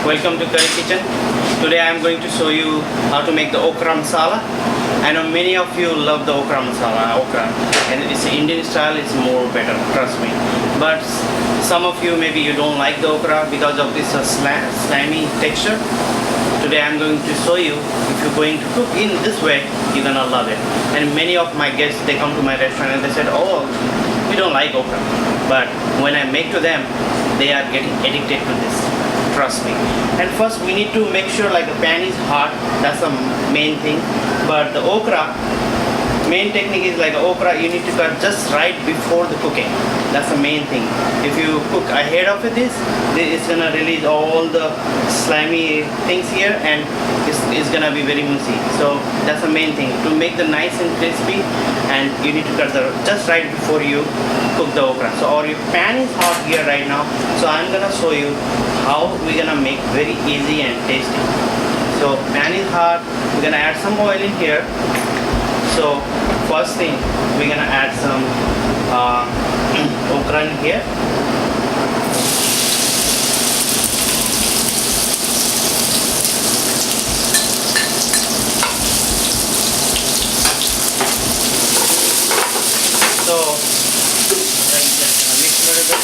Welcome to Curry Kitchen. Today I am going to show you how to make the Okra Masala. I know many of you love the Okra Masala, okra, and it's Indian style, it's more better, trust me. But some of you, maybe you don't like the okra because of this slimy texture. Today I am going to show you, if you're going to cook in this way, you're gonna love it. And many of my guests, they come to my restaurant and they said, oh, we don't like okra. But when I make to them, they are getting addicted to this. Trust me. And first we need to make sure like the pan is hot. That's the main thing. But the okra, main technique is like okra, you need to cut just right before the cooking. That's the main thing. If you cook ahead of this, it's gonna release all the slimy things here and it's gonna be very mushy. So that's the main thing, to make the nice and crispy, and you need to cut the just right before you cook the okra. So our pan is hot here right now, so I'm gonna show you how we're gonna make very easy and tasty. So pan is hot, we're gonna add some oil in here. So first thing, we're gonna add some okra in here. So then just gonna mix a little bit.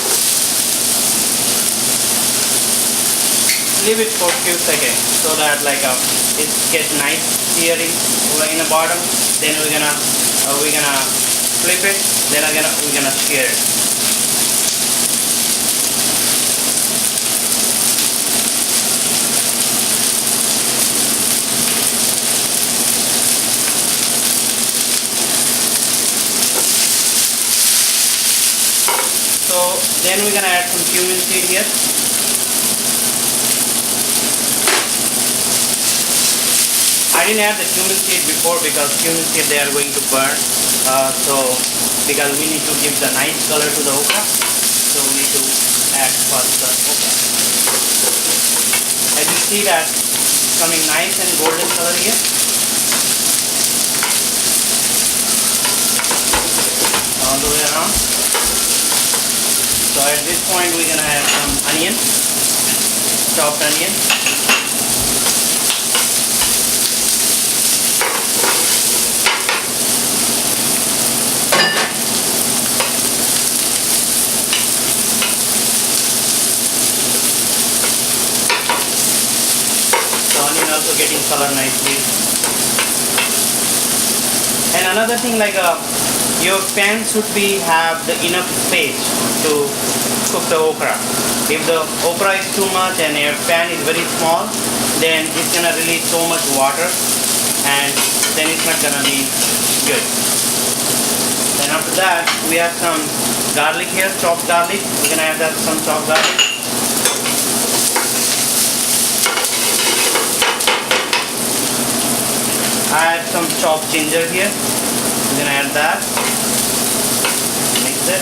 Leave it for a few seconds so that like it gets nice searing in the bottom. Then we're gonna flip it. Then we're gonna sear it. So then we're gonna add some cumin seed here. I didn't add the cumin seed before because cumin seed they are going to burn. Because we need to give the nice color to the okra, so we need to add first the okra. As you see that it's coming nice and golden color here. All the way around. So at this point we're gonna add some onion, chopped onion. Also getting color nicely. And another thing, like your pan should have the enough space to cook the okra. If the okra is too much and your pan is very small, then it's gonna release so much water and then it's not gonna be good. Then after that we have some garlic here, chopped garlic. We're gonna add some chopped garlic. I have some chopped ginger here. We're gonna add that. Mix it.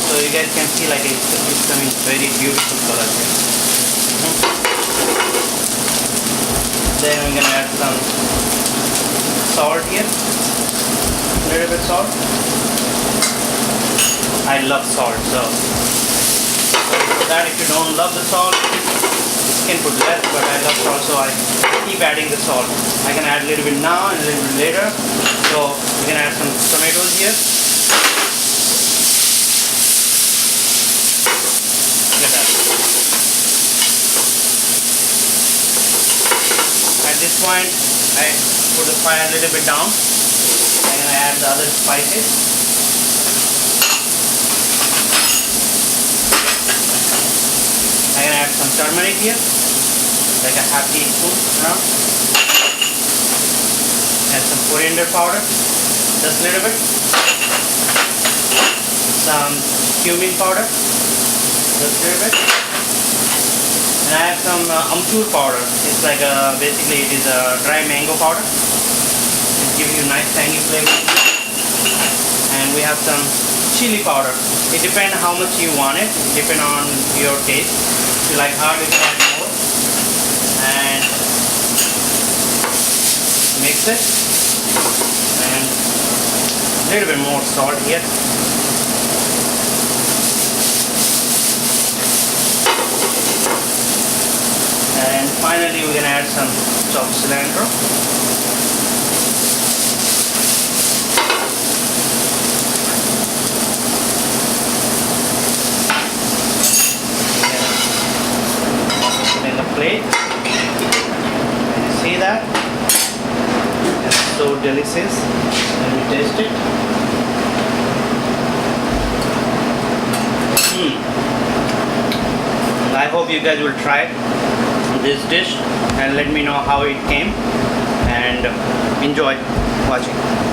So you guys can see like it's coming very beautiful color here. Then we're gonna add some salt here. A little bit salt. I love salt, so that if you don't love the salt, you can put less, but I love salt, so I keep adding the salt. I can add a little bit now and a little bit later. So we can add some tomatoes here. Look at that. At this point, I put the fire a little bit down. I'm gonna add the other spices. I'm gonna add some turmeric here, like a half teaspoon around. Add some coriander powder, just a little bit. Some cumin powder, just a little bit. And I have some Amchor powder. It's like basically it is a dry mango powder. It gives you nice tangy flavor. And we have some chili powder. It depends how much you want it. Depend on your taste. If you like hard, you can add more. And mix it. And a little bit more salt here. finally we're gonna add some chopped cilantro. Put in the plate. Can you see that? It's so delicious. Let me taste it. I hope you guys will try this dish and let me know how it came, and enjoy watching.